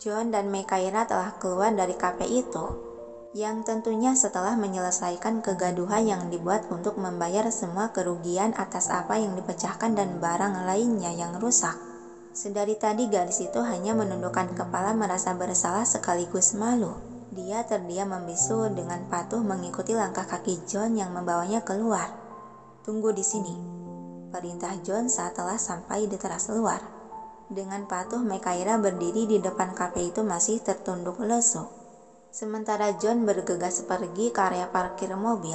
John dan Mekaira telah keluar dari kafe itu, yang tentunya setelah menyelesaikan kegaduhan yang dibuat untuk membayar semua kerugian atas apa yang dipecahkan dan barang lainnya yang rusak. Sedari tadi gadis itu hanya menundukkan kepala merasa bersalah sekaligus malu. Dia terdiam membisu dengan patuh mengikuti langkah kaki John yang membawanya keluar. "Tunggu di sini," perintah John saat telah sampai di teras luar. Dengan patuh Mekaira berdiri di depan kafe itu masih tertunduk lesu. Sementara John bergegas pergi ke area parkir mobil.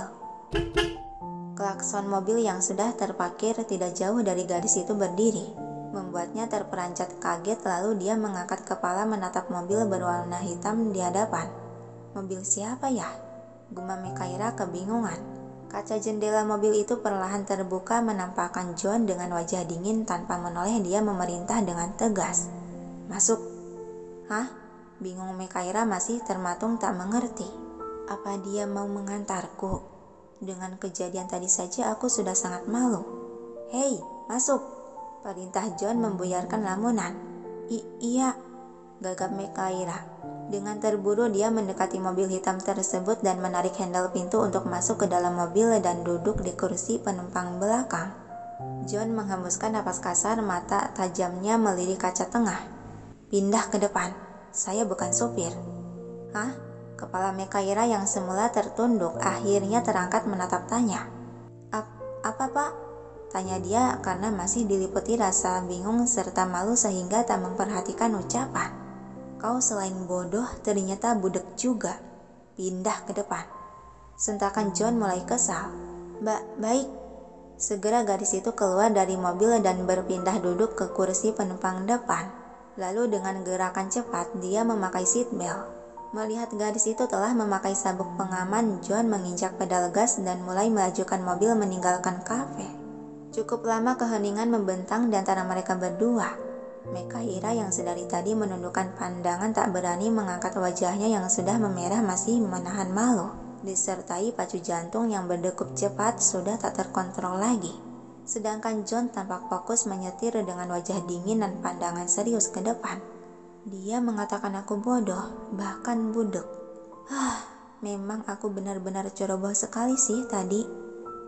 Klakson mobil yang sudah terparkir tidak jauh dari gadis itu berdiri, membuatnya terperanjat kaget lalu dia mengangkat kepala menatap mobil berwarna hitam di hadapan. "Mobil siapa ya?" gumam Mekaira kebingungan. Kaca jendela mobil itu perlahan terbuka menampakkan John dengan wajah dingin tanpa menoleh dia memerintah dengan tegas. "Masuk." "Hah?" bingung Mekaira masih termatung tak mengerti. Apa dia mau mengantarku? Dengan kejadian tadi saja aku sudah sangat malu. "Hei, masuk!" perintah John membuyarkan lamunan. Iya," gagap Mekaira. Dengan terburu dia mendekati mobil hitam tersebut dan menarik handle pintu untuk masuk ke dalam mobil dan duduk di kursi penumpang belakang. John menghembuskan napas kasar, mata tajamnya melirik kaca tengah. "Pindah ke depan, saya bukan supir." "Hah?" Kepala Mekaira yang semula tertunduk akhirnya terangkat menatap tanya. Apa pak?" tanya dia karena masih diliputi rasa bingung serta malu sehingga tak memperhatikan ucapan. "Kau selain bodoh ternyata budek juga. Pindah ke depan." Sentakan John mulai kesal. Baik." Segera gadis itu keluar dari mobil dan berpindah duduk ke kursi penumpang depan. Lalu dengan gerakan cepat dia memakai seat belt. Melihat gadis itu telah memakai sabuk pengaman, John menginjak pedal gas dan mulai melajukan mobil meninggalkan kafe. Cukup lama keheningan membentang di antara mereka berdua. Mekaira yang sedari tadi menundukkan pandangan tak berani mengangkat wajahnya yang sudah memerah masih menahan malu, disertai pacu jantung yang berdegup cepat sudah tak terkontrol lagi. Sedangkan John tampak fokus menyetir dengan wajah dingin dan pandangan serius ke depan. Dia mengatakan aku bodoh, bahkan budek. Memang aku benar-benar ceroboh sekali sih tadi.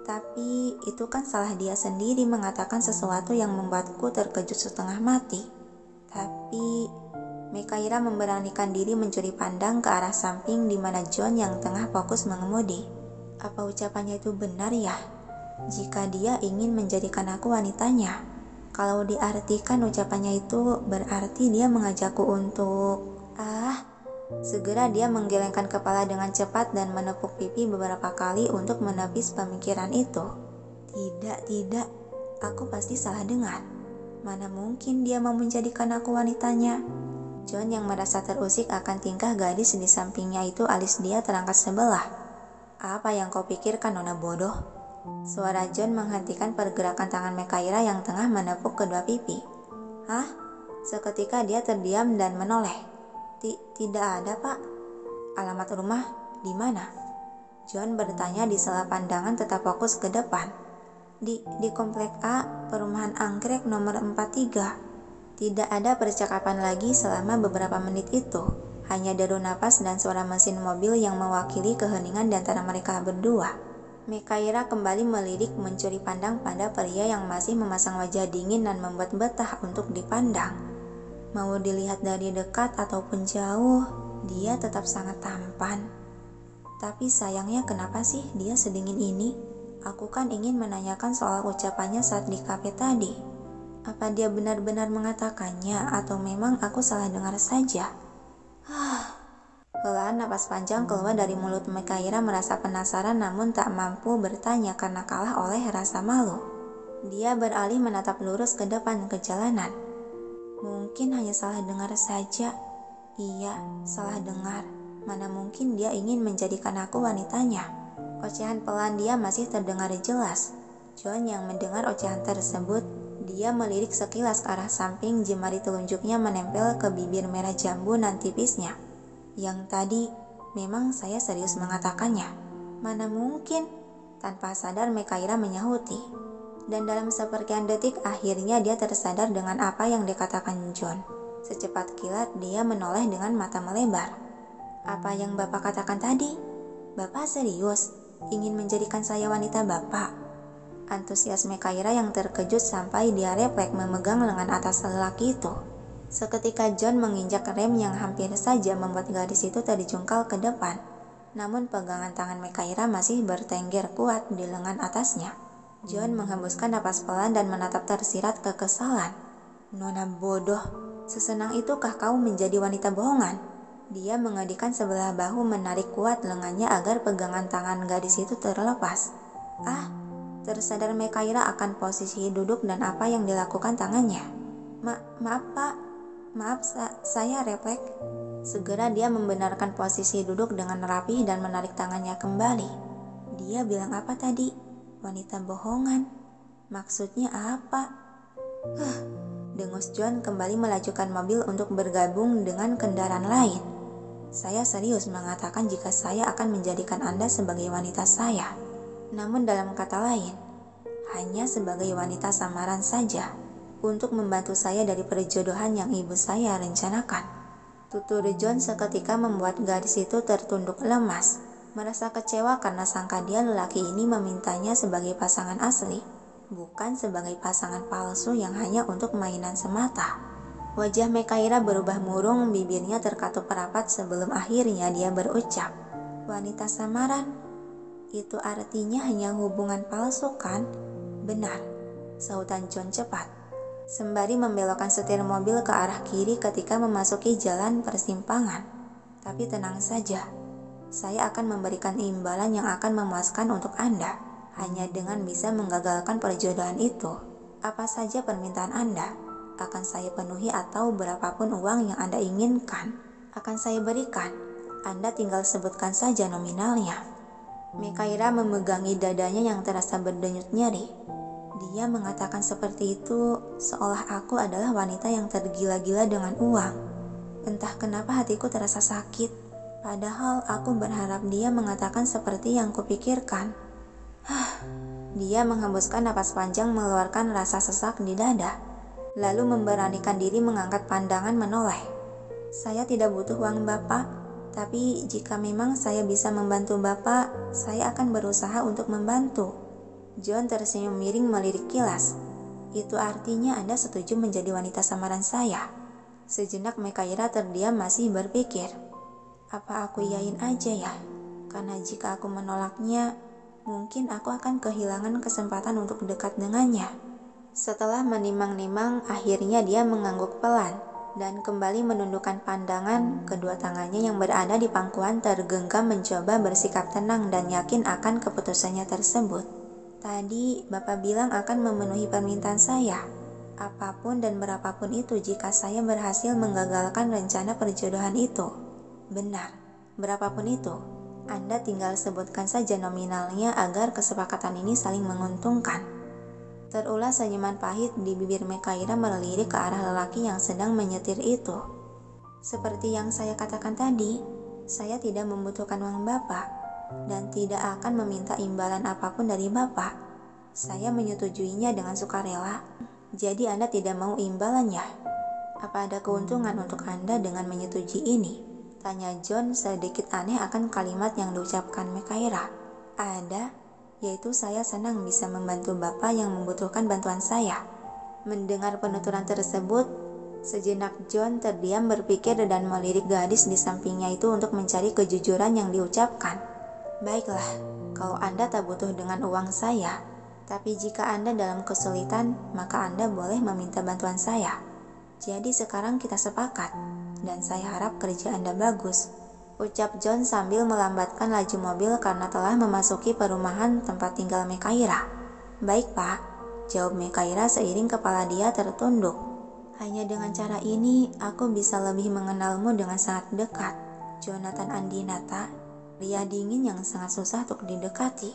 Tapi itu kan salah dia sendiri mengatakan sesuatu yang membuatku terkejut setengah mati. Tapi Mekaira memberanikan diri mencuri pandang ke arah samping di mana John yang tengah fokus mengemudi. Apa ucapannya itu benar ya? Jika dia ingin menjadikan aku wanitanya. Kalau diartikan ucapannya itu berarti dia mengajakku untuk... Segera dia menggelengkan kepala dengan cepat dan menepuk pipi beberapa kali untuk menepis pemikiran itu. Tidak, aku pasti salah dengar. Mana mungkin dia mau menjadikan aku wanitanya? John yang merasa terusik akan tingkah gadis di sampingnya itu alis dia terangkat sebelah. "Apa yang kau pikirkan, nona bodoh?" Suara John menghentikan pergerakan tangan Mekaira yang tengah menepuk kedua pipi. "Hah?" Seketika dia terdiam dan menoleh. Tidak ada pak." "Alamat rumah di mana?" John bertanya di sela pandangan tetap fokus ke depan. Di komplek A, perumahan anggrek nomor 43. Tidak ada percakapan lagi selama beberapa menit itu. Hanya deru napas dan suara mesin mobil yang mewakili keheningan di antara mereka berdua. Mekaira kembali melirik mencuri pandang pada pria yang masih memasang wajah dingin dan membuat betah untuk dipandang. Mau dilihat dari dekat ataupun jauh, dia tetap sangat tampan. Tapi sayangnya kenapa sih dia sedingin ini? Aku kan ingin menanyakan soal ucapannya saat di kafe tadi. Apa dia benar-benar mengatakannya atau memang aku salah dengar saja? Helaan napas panjang keluar dari mulut Mekaira merasa penasaran namun tak mampu bertanya karena kalah oleh rasa malu. Dia beralih menatap lurus ke depan ke jalanan. Mungkin hanya salah dengar saja. Iya, salah dengar. Mana mungkin dia ingin menjadikan aku wanitanya. Ocehan pelan dia masih terdengar jelas. John yang mendengar ocehan tersebut, dia melirik sekilas ke arah samping, jemari telunjuknya menempel ke bibir merah jambu nan tipisnya. Yang tadi, memang saya serius mengatakannya. Mana mungkin? Tanpa sadar Mekaira menyahuti. Dan dalam seperkian detik akhirnya dia tersadar dengan apa yang dikatakan John. Secepat kilat dia menoleh dengan mata melebar. Apa yang Bapak katakan tadi? Bapak serius ingin menjadikan saya wanita Bapak? Antusias Mekaira yang terkejut sampai dia refleks memegang lengan atas lelaki itu. Seketika John menginjak rem yang hampir saja membuat gadis itu terjungkal ke depan. Namun pegangan tangan Mekaira masih bertengger kuat di lengan atasnya. John menghembuskan napas pelan dan menatap tersirat kekesalan. Nona bodoh, sesenang itukah kau menjadi wanita bohongan? Dia mengedikan sebelah bahu menarik kuat lengannya agar pegangan tangan gadis itu terlepas. Tersadar Mekaira akan posisi duduk dan apa yang dilakukan tangannya. Maaf Pak, saya refleks. Segera dia membenarkan posisi duduk dengan rapi dan menarik tangannya kembali. Dia bilang apa tadi? Wanita bohongan. Maksudnya apa? Dengus John kembali melajukan mobil untuk bergabung dengan kendaraan lain. Saya serius mengatakan jika saya akan menjadikan Anda sebagai wanita saya. Namun dalam kata lain, hanya sebagai wanita samaran saja untuk membantu saya dari perjodohan yang ibu saya rencanakan. Tutur John seketika membuat gadis itu tertunduk lemas, merasa kecewa karena sangka dia lelaki ini memintanya sebagai pasangan asli, bukan sebagai pasangan palsu yang hanya untuk mainan semata. Wajah Mekaira berubah murung, bibirnya terkatup rapat sebelum akhirnya dia berucap, "Wanita samaran? Itu artinya hanya hubungan palsu kan?" "Benar," sahutan John cepat, sembari membelokkan setir mobil ke arah kiri ketika memasuki jalan persimpangan. "Tapi tenang saja, saya akan memberikan imbalan yang akan memuaskan untuk Anda, hanya dengan bisa menggagalkan perjodohan itu. Apa saja permintaan Anda akan saya penuhi atau berapapun uang yang Anda inginkan akan saya berikan. Anda tinggal sebutkan saja nominalnya." Mekaira memegangi dadanya yang terasa berdenyut nyeri. Dia mengatakan seperti itu seolah aku adalah wanita yang tergila-gila dengan uang. Entah kenapa hatiku terasa sakit, padahal aku berharap dia mengatakan seperti yang kupikirkan. Dia menghembuskan napas panjang mengeluarkan rasa sesak di dada, lalu memberanikan diri mengangkat pandangan menoleh. "Saya tidak butuh uang Bapak, tapi jika memang saya bisa membantu Bapak, saya akan berusaha untuk membantu." John tersenyum miring melirik kilas. "Itu artinya Anda setuju menjadi wanita samaran saya?" Sejenak Mekaira terdiam masih berpikir, apa aku iyain aja ya? Karena jika aku menolaknya, mungkin aku akan kehilangan kesempatan untuk dekat dengannya. Setelah menimang-nimang, akhirnya dia mengangguk pelan dan kembali menundukkan pandangan. Kedua tangannya yang berada di pangkuan tergenggam mencoba bersikap tenang dan yakin akan keputusannya tersebut. "Tadi Bapak bilang akan memenuhi permintaan saya, apapun dan berapapun itu jika saya berhasil menggagalkan rencana perjodohan itu." "Benar, berapapun itu. Anda tinggal sebutkan saja nominalnya agar kesepakatan ini saling menguntungkan." Terulas senyuman pahit di bibir Mekaira melirik ke arah lelaki yang sedang menyetir itu. "Seperti yang saya katakan tadi, saya tidak membutuhkan uang Bapak dan tidak akan meminta imbalan apapun dari Bapak. Saya menyetujuinya dengan sukarela. Jadi Anda tidak mau imbalannya? Apa ada keuntungan untuk Anda dengan menyetujui ini?" tanya John sedikit aneh akan kalimat yang diucapkan Mekaira. "Ada, yaitu saya senang bisa membantu Bapak yang membutuhkan bantuan saya." Mendengar penuturan tersebut, sejenak John terdiam berpikir dan melirik gadis di sampingnya itu untuk mencari kejujuran yang diucapkan. "Baiklah, kalau Anda tak butuh dengan uang saya, tapi jika Anda dalam kesulitan, maka Anda boleh meminta bantuan saya. Jadi sekarang kita sepakat, dan saya harap kerja Anda bagus," ucap John sambil melambatkan laju mobil karena telah memasuki perumahan tempat tinggal Mekaira. "Baik Pak," jawab Mekaira seiring kepala dia tertunduk. "Hanya dengan cara ini, aku bisa lebih mengenalmu dengan sangat dekat. Jonathan Andinata, pria dingin yang sangat susah untuk didekati."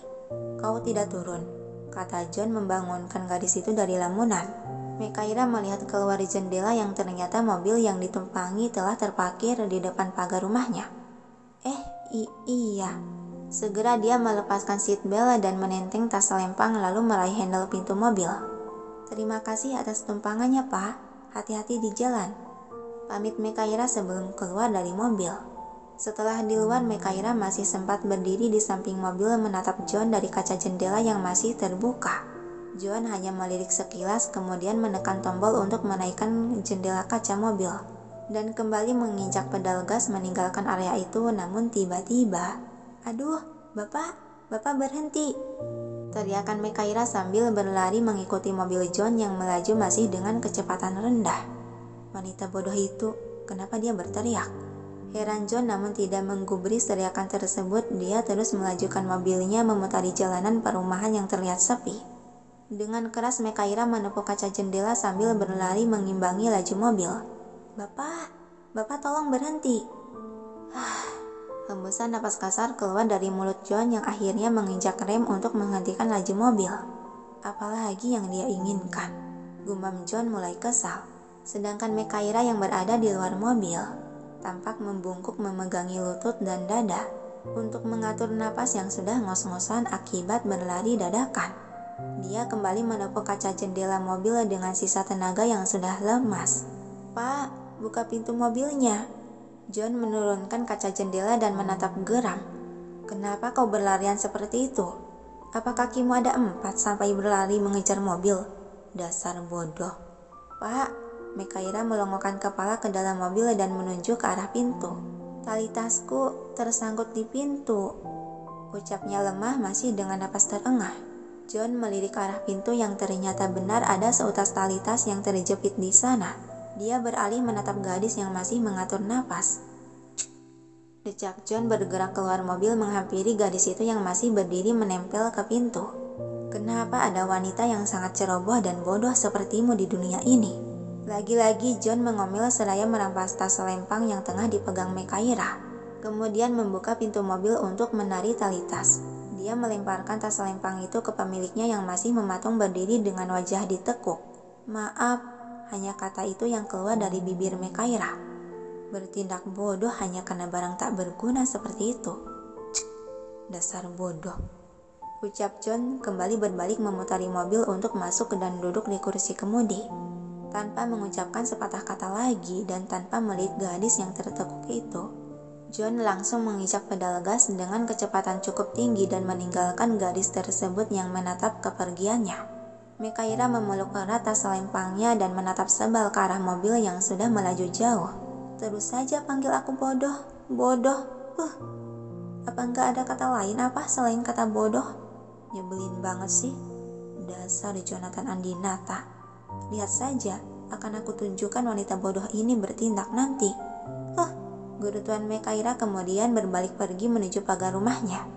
"Kau tidak turun," kata John membangunkan gadis itu dari lamunan. Mekaira melihat keluar jendela yang ternyata mobil yang ditumpangi telah terparkir di depan pagar rumahnya. Iya. Segera dia melepaskan seatbelt dan menenteng tas lempang lalu meraih handle pintu mobil. "Terima kasih atas tumpangannya Pak, hati-hati di jalan." pamit Mekaira sebelum keluar dari mobil. Setelah di luar, Mekaira masih sempat berdiri di samping mobil menatap John dari kaca jendela yang masih terbuka. John hanya melirik sekilas, kemudian menekan tombol untuk menaikkan jendela kaca mobil dan kembali menginjak pedal gas meninggalkan area itu. Namun tiba-tiba, "Aduh, Bapak berhenti!" teriakan Mekaira sambil berlari mengikuti mobil John yang melaju masih dengan kecepatan rendah. Wanita bodoh itu, kenapa dia berteriak? Heran John, namun tidak menggubris teriakan tersebut. Dia terus melajukan mobilnya memutari jalanan perumahan yang terlihat sepi. Dengan keras Mekaira menepuk kaca jendela sambil berlari mengimbangi laju mobil. Bapak tolong berhenti." Hembusan napas kasar keluar dari mulut John yang akhirnya menginjak rem untuk menghentikan laju mobil. Apalagi yang dia inginkan? Gumam John mulai kesal. Sedangkan Mekaira yang berada di luar mobil tampak membungkuk memegangi lutut dan dada untuk mengatur napas yang sudah ngos-ngosan akibat berlari dadakan. Dia kembali menepuk kaca jendela mobil dengan sisa tenaga yang sudah lemas. "Pak, buka pintu mobilnya." John menurunkan kaca jendela dan menatap geram. "Kenapa kau berlarian seperti itu? Apa kakimu ada 4 sampai berlari mengejar mobil? Dasar bodoh." "Pak," Mekaira melongokkan kepala ke dalam mobil dan menunjuk ke arah pintu. "Tali tasku tersangkut di pintu," ucapnya lemah masih dengan napas terengah. John melirik ke arah pintu yang ternyata benar ada seutas tali tas yang terjepit di sana. Dia beralih menatap gadis yang masih mengatur napas. Decak John bergerak keluar mobil menghampiri gadis itu yang masih berdiri menempel ke pintu. "Kenapa ada wanita yang sangat ceroboh dan bodoh sepertimu di dunia ini?" Lagi-lagi John mengomel seraya merampas tas selempang yang tengah dipegang Mekaira. Kemudian membuka pintu mobil untuk menarik tali tas. Dia melemparkan tas selempang itu ke pemiliknya yang masih mematung berdiri dengan wajah ditekuk. "Maaf," hanya kata itu yang keluar dari bibir Mekaira. Bertindak bodoh hanya karena barang tak berguna seperti itu. Dasar bodoh, ucap John kembali berbalik memutari mobil untuk masuk dan duduk di kursi kemudi. Tanpa mengucapkan sepatah kata lagi dan tanpa melihat gadis yang tertekuk itu, John langsung menginjak pedal gas dengan kecepatan cukup tinggi dan meninggalkan gadis tersebut yang menatap kepergiannya. Mekaira memeluk erat tas selempangnya dan menatap sebal ke arah mobil yang sudah melaju jauh. "Terus saja panggil aku bodoh. Apa enggak ada kata lain apa selain kata bodoh? Nyebelin banget sih. Dasar Jonathan Andinata. Lihat saja, akan aku tunjukkan wanita bodoh ini bertindak nanti." Guru Tuan Mekaira kemudian berbalik pergi menuju pagar rumahnya.